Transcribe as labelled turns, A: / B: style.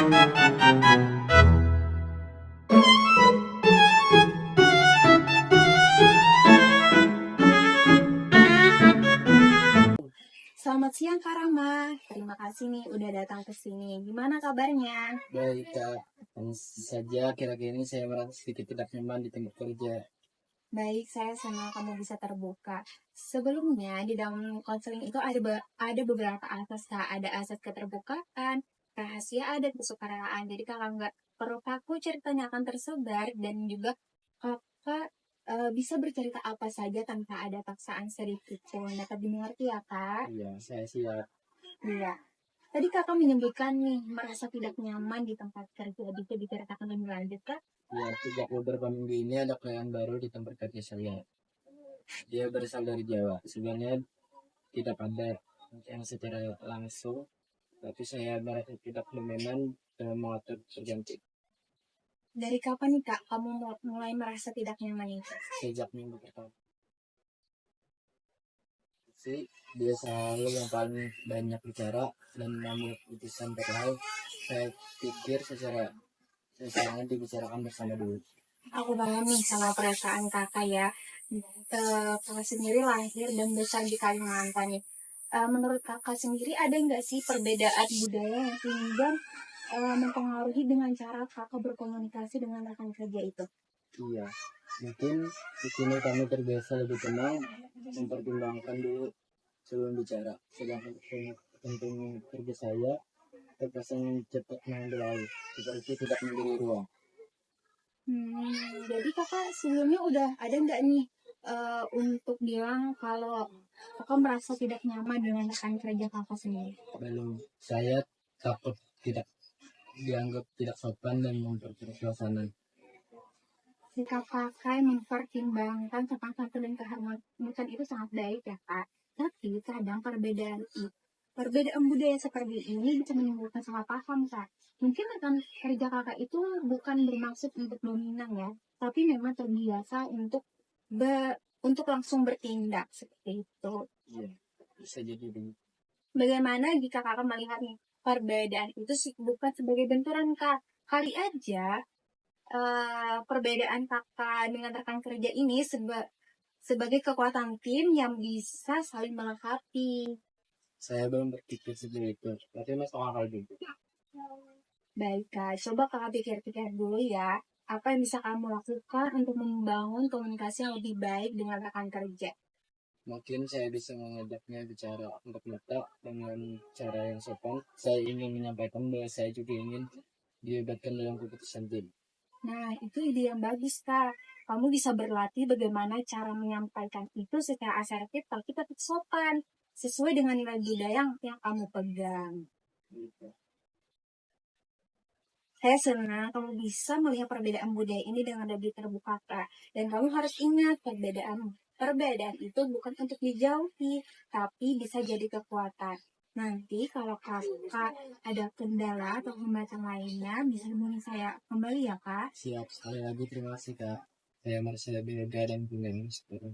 A: Selamat siang Kak Rama, terima kasih nih udah datang ke sini. Gimana kabarnya?
B: Baik Kak, hanya saja kira-kira ini saya merasa sedikit tidak nyaman di tempat kerja.
A: Baik, saya senang kamu bisa terbuka. Sebelumnya di dalam konseling itu ada beberapa asas Kak. Ada asas keterbukaan, rahasia adat, kesukaraan. Jadi kalau nggak perlu kaku ceritanya akan tersebar dan juga kakak bisa bercerita apa saja tanpa ada paksaan sedikit pun. Dapat dimengerti ya Kak?
B: Iya, saya siap.
A: Iya. Tadi kakak menyebutkan nih merasa tidak nyaman di tempat kerja. Bisa diceritakan lebih lanjut Kak?
B: Ya, sejak beberapa minggu ini ada klien baru di tempat kerja saya. Dia berasal dari Jawa. Sebenarnya tidak ada yang secara langsung, tapi saya merasa tidak nyaman dalam mengatur kerjaan kita.
A: Dari kapan nih Kak kamu mulai merasa tidak nyaman itu?
B: Sejak minggu pertama. Sih, dia selalu yang paling banyak bicara dan mengambil keputusan padahal saya pikir secara dibicarakan bersama dulu.
A: Aku paham nih sama perasaan kakak ya. Kakak sendiri lahir dan besar di Kalimantan nih. Menurut kakak sendiri ada nggak sih perbedaan budaya yang sehingga mempengaruhi dengan cara kakak berkomunikasi dengan rekan kerja itu?
B: Iya, mungkin di sini kami terbiasa lebih tenang, mempertimbangkan dulu sebelum bicara. Sedangkan penting kerja saya terkesan cepat mengambil alih, seperti tidak memberi ruang.
A: Jadi kakak sebelumnya udah ada nggak nih untuk bilang kalau kakak merasa tidak nyaman dengan rekan kerja kakak sendiri?
B: Belum, saya takut tidak dianggap tidak sopan dan memperkeruh suasana.
A: Sikap kakak mempertimbangkan sopan santun dan keharmonisan itu sangat baik ya kak. Tapi kadang perbedaan budaya seperti ini bisa menimbulkan salah paham kak. Mungkin rekan kerja kakak itu bukan bermaksud untuk dominan ya, tapi memang terbiasa untuk langsung bertindak seperti itu.
B: Iya, bisa jadi begitu.
A: Bagaimana jika kakak melihat nih perbedaan itu bukan sebagai benturan kak? Kali aja perbedaan kakak dengan rekan kerja ini sebagai kekuatan tim yang bisa saling melengkapi.
B: Saya belum berpikir seperti itu, tapi masuk akal juga.
A: Baik kak, coba kakak pikir-pikir dulu ya. Apa yang bisa kamu lakukan untuk membangun komunikasi yang lebih baik dengan rekan kerja?
B: Mungkin saya bisa mengajaknya bicara untuk mata dengan cara yang sopan. Saya ingin menyampaikan bahwa saya juga ingin dilibatkan dalam keputusan tim.
A: Nah, itu ide yang bagus, Kak. Kamu bisa berlatih bagaimana cara menyampaikan itu secara asertif tapi tetap sopan, sesuai dengan nilai budaya yang kamu pegang.
B: Gitu.
A: Saya senang kamu bisa melihat perbedaan budaya ini dengan lebih terbuka, Kak. Dan kamu harus ingat perbedaan itu bukan untuk dijauhi, tapi bisa jadi kekuatan. Nanti kalau kakak ada kendala atau hambatan lainnya, bisa hubungi saya kembali ya, Kak.
B: Siap, sekali lagi terima kasih Kak. Saya merasa lebih lega dan punya sekarang.